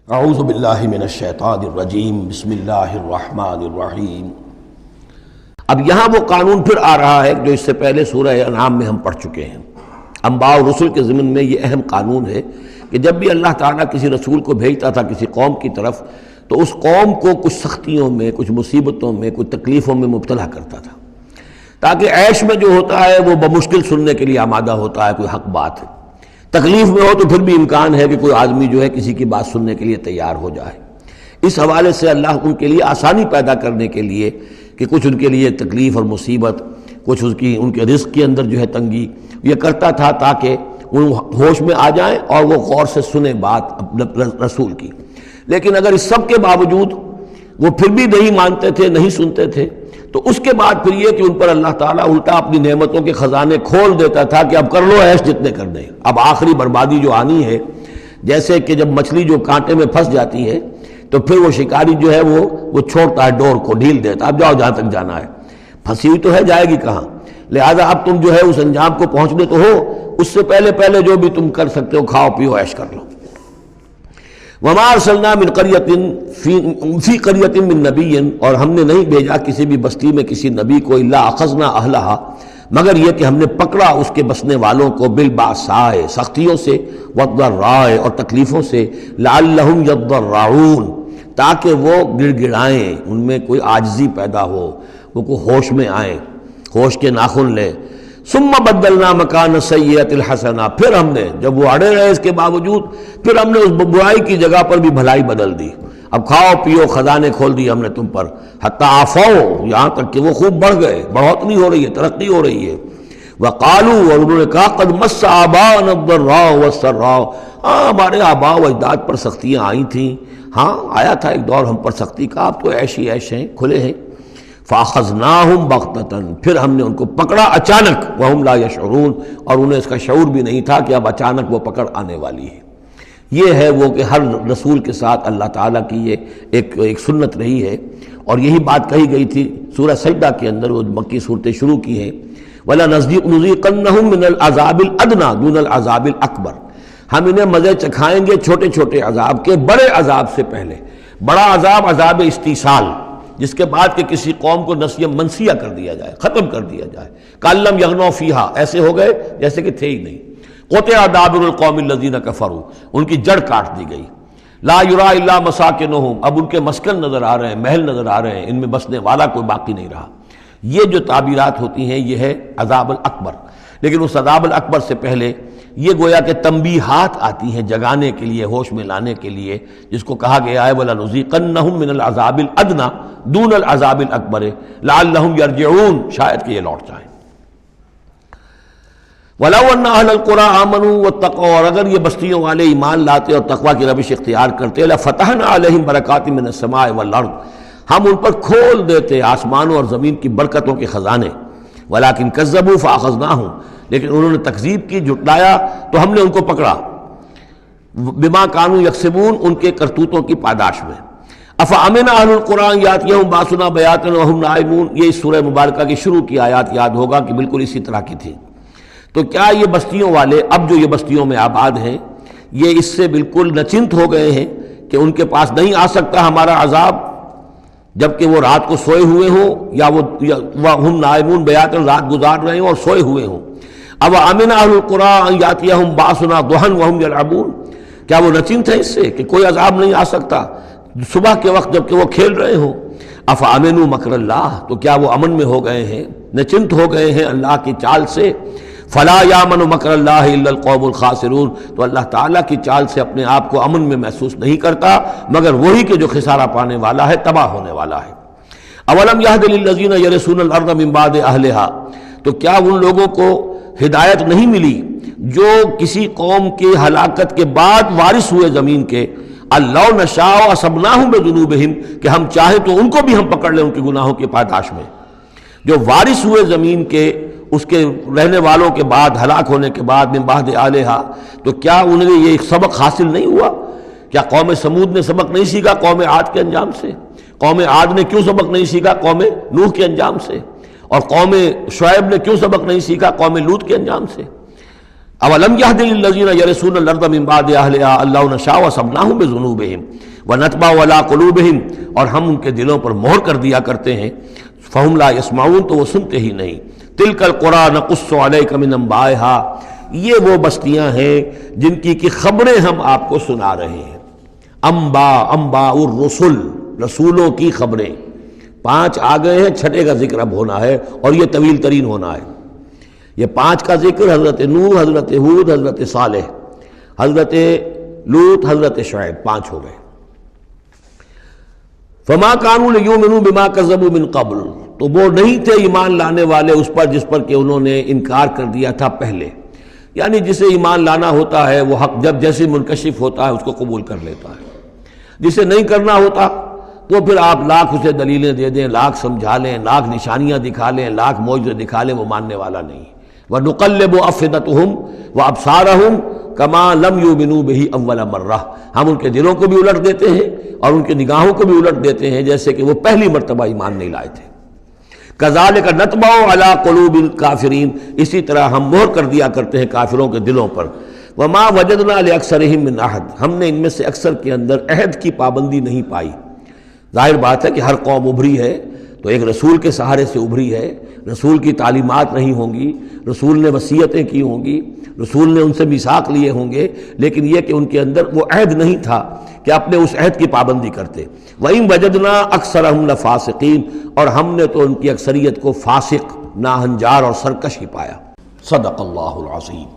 اعوذ باللہ من الشیطان الرجیم بسم اللہ الرحمن الرحیم۔ اب یہاں وہ قانون پھر آ رہا ہے جو اس سے پہلے سورہ انعام میں ہم پڑھ چکے ہیں۔ انبیاء اور رسل کے ضمن میں یہ اہم قانون ہے کہ جب بھی اللہ تعالیٰ کسی رسول کو بھیجتا تھا کسی قوم کی طرف تو اس قوم کو کچھ سختیوں میں، کچھ مصیبتوں میں، کچھ تکلیفوں میں مبتلا کرتا تھا، تاکہ عیش میں جو ہوتا ہے وہ بمشکل سننے کے لیے آمادہ ہوتا ہے، کوئی حق بات ہے۔ تکلیف میں ہو تو پھر بھی امکان ہے کہ کوئی آدمی جو ہے کسی کی بات سننے کے لیے تیار ہو جائے۔ اس حوالے سے اللہ ان کے لیے آسانی پیدا کرنے کے لیے کہ کچھ ان کے لیے تکلیف اور مصیبت، کچھ ان کے رزق کے اندر جو ہے تنگی، یہ کرتا تھا تاکہ وہ ہوش میں آ جائیں اور وہ غور سے سنیں بات رسول کی۔ لیکن اگر اس سب کے باوجود وہ پھر بھی نہیں مانتے تھے، نہیں سنتے تھے، تو اس کے بعد پھر یہ کہ ان پر اللہ تعالیٰ الٹا اپنی نعمتوں کے خزانے کھول دیتا تھا کہ اب کر لو عیش جتنے کرنے، اب آخری بربادی جو آنی ہے، جیسے کہ جب مچھلی جو کانٹے میں پھنس جاتی ہے تو پھر وہ شکاری جو ہے وہ چھوڑتا ہے ڈور کو، ڈھیل دیتا ہے، اب جاؤ جہاں تک جانا ہے، پھنسی ہوئی تو ہے، جائے گی کہاں، لہذا اب تم جو ہے اس انجام کو پہنچنے تو ہو، اس سے پہلے جو بھی تم کر سکتے ہو کھاؤ پیو عیش کر لو۔ وَمَا أَرْسَلْنَا مِنْ قَرْيَةٍ فِي قَرْيَةٍ مِّن نَبِيٍّ، اور ہم نے نہیں بھیجا کسی بھی بستی میں کسی نبی کو إِلَّا أَخَذْنَا أَهْلَهَا، مگر یہ کہ ہم نے پکڑا اس کے بسنے والوں کو بِالْبَأْسَاءِ، سختیوں سے، وَالضَّرَّاءِ، اور تکلیفوں سے، لَعَلَّهُمْ يَضَّرَّعُونَ، تاکہ وہ گڑ گڑائیں، ان میں کوئی عاجزی پیدا ہو، وہ کوئی ہوش میں آئیں، ہوش کے ناخن لیں۔ ثم بدلنا مکان السیئۃ الحسنہ، پھر ہم نے جب وہ اڑے رہے اس کے باوجود، پھر ہم نے اس برائی کی جگہ پر بھی بھلائی بدل دی، اب کھاؤ پیو، خزانے کھول دیے ہم نے تم پر، حتی عفوا، یہاں تک کہ وہ خوب بڑھ گئے، بڑھوتری ہو رہی ہے، ترقی ہو رہی ہے۔ وقالوا، اور انہوں نے کہا قد مس آباءنا الضراء والسراء، ہاں ہمارے آباء و اجداد پر سختیاں آئی تھیں، ہاں آیا تھا ایک دور ہم پر سختی کا، اب تو عیش ہی عیش ہیں، کھلے ہیں۔ فَأَخَذْنَاهُمْ بَغْتَةً، پھر ہم نے ان کو پکڑا اچانک، وَهُمْ لَا يَشْعُرُونَ، اور انہیں اس کا شعور بھی نہیں تھا کہ اب اچانک وہ پکڑ آنے والی ہے۔ یہ ہے وہ کہ ہر رسول کے ساتھ اللہ تعالیٰ کی یہ ایک سنت رہی ہے، اور یہی بات کہی گئی تھی سورہ سجدہ کے اندر، وہ مکی صورتیں شروع کی ہیں، وَلَنُذِيقَنَّهُم مِّنَ الْعَذَابِ الْأَدْنَىٰ دُونَ الْعَذَابِ الْأَكْبَرِ، ہم انہیں مزے چکھائیں گے چھوٹے چھوٹے عذاب کے، بڑے عذاب سے پہلے۔ بڑا عذاب عذاب استیصال، جس کے بعد کہ کسی قوم کو نسیہ منسیہ کر دیا جائے، ختم کر دیا جائے، کَأَن لَّمْ يَغْنَوْا فِيهَا، ایسے ہو گئے جیسے کہ تھے ہی نہیں۔ قُطِعَ دَابِرُ الْقَوْمِ الَّذِينَ كَفَرُوا، ان کی جڑ کاٹ دی گئی۔ لَا يُرَىٰ إِلَّا مَسَاكِنُهُمْ، اب ان کے مسکن نظر آ رہے ہیں، محل نظر آ رہے ہیں، ان میں بسنے والا کوئی باقی نہیں رہا۔ یہ جو تعبیرات ہوتی ہیں یہ ہے عذاب الاکبر، لیکن اس عذاب الاکبر سے پہلے یہ گویا کہ تنبیہات آتی ہیں جگانے کے لیے، ہوش میں لانے کے لیے، جس کو کہا گیا ہے وَلَنُذِيقَنَّهُم مِّنَ الْعَذَابِ الْأَدْنَىٰ دُونَ الْعَذَابِ الْأَكْبَرِ لَعَلَّهُمْ يَرْجِعُونَ، شاید کہ یہ لوٹ جائیں۔ وَلَوْ أَنَّ أَهْلَ الْقُرَىٰ آمَنُوا وَاتَّقَوْا، اور اگر یہ بستیوں والے ایمان لاتے اور تقویٰ کی روش اختیار کرتے، لَفَتَحْنَا عَلَيْهِمْ بَرَكَاتٍ مِّنَ السَّمَاءِ وَالْأَرْضِ، ہم ان پر کھول دیتے آسمانوں اور زمین کی برکتوں کے خزانے۔ وَلَٰكِن كَذَّبُوا فَأَخَذْنَاهُمْ، لیکن انہوں نے تکذیب کی، جھٹلایا، تو ہم نے ان کو پکڑا، بما كانوا يكسبون، ان کے کرتوتوں کی پاداش میں۔ افامن اہل القرآن یاتیہم باسنا بیاتا وہم نائمون، یہ اس سورہ مبارکہ کی شروع کی آیات یاد ہوگا کہ بالکل اسی طرح کی تھی۔ تو کیا یہ بستیوں والے اب جو یہ بستیوں میں آباد ہیں یہ اس سے بالکل نچنت ہو گئے ہیں کہ ان کے پاس نہیں آ سکتا ہمارا عذاب، جبکہ وہ رات کو سوئے ہوئے ہوں، یا وہ ہم نائمون بیاتن، رات گزار رہے ہوں اور سوئے ہوئے ہوں۔ اب امن اہل القرآن یاتیہم باسنا ضحی وہم یلعبون، کیا وہ نچنت ہے اس سے کہ کوئی عذاب نہیں آ سکتا صبح کے وقت جبکہ وہ کھیل رہے ہوں؟ افامنوا مکر اللہ، تو کیا وہ امن میں ہو گئے ہیں، نچنت ہو گئے ہیں اللہ کی چال سے؟ فلا یامن مکر اللہ الا القوم الخاسرون، تو اللہ تعالیٰ کی چال سے اپنے آپ کو امن میں محسوس نہیں کرتا مگر وہی کہ جو خسارہ پانے والا ہے، تباہ ہونے والا ہے۔ اولم یہد للذین یرثون الارض من بعد اہلها، تو کیا ان لوگوں کو ہدایت نہیں ملی جو کسی قوم کی ہلاکت کے بعد وارث ہوئے زمین کے، اللَّوْ نَشَاءُ أَصَبْنَاهُمْ بِذُنُوبِهِمْ، کہ ہم چاہیں تو ان کو بھی ہم پکڑ لیں ان کے گناہوں کی پاداش میں۔ جو وارث ہوئے زمین کے، اس کے رہنے والوں کے بعد، ہلاک ہونے کے بعد، من بعد آلہا، تو کیا انہیں یہ ایک سبق حاصل نہیں ہوا؟ کیا قوم سمود نے سبق نہیں سیکھا قوم عاد کے انجام سے؟ قوم عاد نے کیوں سبق نہیں سیکھا قوم نوح کے انجام سے؟ اور قوم شعیب نے کیوں سبق نہیں سیکھا قوم لوط کے انجام سے؟ اولم یہد للذین یرثون الارض من بعد اہلہا ان لو نشاء اصبناہم بذنوبہم ونطبع علی قلوبہم، اور ہم ان کے دلوں پر مہر کر دیا کرتے ہیں، فہم لا یسمعون، تو وہ سنتے ہی نہیں۔ تلک القری نقص علیک من انبائہا، یہ وہ بستیاں ہیں جن کی خبریں ہم آپ کو سنا رہے ہیں۔ انباء الرسل، رسولوں کی خبریں 5 آ گئے ہیں، 6 کا ذکر اب ہونا ہے، اور یہ طویل ترین ہونا ہے۔ یہ 5 کا ذکر حضرت نوح، حضرت ہود، حضرت صالح، حضرت لوط، حضرت شعیب، 5 ہو گئے۔ فما كانوا ليؤمنوا بما كذبوا من قبل، تو وہ نہیں تھے ایمان لانے والے اس پر جس پر کہ انہوں نے انکار کر دیا تھا پہلے، یعنی جسے ایمان لانا ہوتا ہے وہ حق جب جیسے منکشف ہوتا ہے اس کو قبول کر لیتا ہے، جسے نہیں کرنا ہوتا تو پھر آپ لاکھ اسے دلیلیں دے دیں، لاکھ سمجھا لیں، لاکھ نشانیاں دکھا لیں، لاکھ معجزے دکھا لیں، وہ ماننے والا نہیں۔ وَنُقَلِّبُ أَفْئِدَتَهُمْ وَأَبْصَارَهُمْ كَمَا لَمْ يُؤْمِنُوا بِهِ أَوَّلَ مَرَّةٍ، ہم ان کے دلوں کو بھی الٹ دیتے ہیں اور ان کی نگاہوں کو بھی الٹ دیتے ہیں جیسے کہ وہ پہلی مرتبہ ایمان نہیں لائے تھے۔ كَذَلِكَ نَطْبَعُ عَلَى قُلُوبِ الْكَافِرِينَ، اسی طرح ہم مہر کر دیا کرتے ہیں کافروں کے دلوں پر۔ وَمَا وَجَدْنَا لِأَكْثَرِهِم مِّنْ أَحَدٍ، ہم نے ان میں سے اکثر کے اندر عہد کی پابندی نہیں پائی۔ ظاہر بات ہے کہ ہر قوم ابھری ہے تو ایک رسول کے سہارے سے ابھری ہے، رسول کی تعلیمات نہیں ہوں گی، رسول نے وصیتیں کی ہوں گی، رسول نے ان سے میثاق لیے ہوں گے، لیکن یہ کہ ان کے اندر وہ عہد نہیں تھا کہ اپنے اس عہد کی پابندی کرتے۔ وَإِن وَجَدْنَا أَكْثَرَهُمْ لَفَاسِقِينَ، اور ہم نے تو ان کی اکثریت کو فاسق، ناہنجار اور سرکش ہی پایا۔ صدق اللہ العظیم۔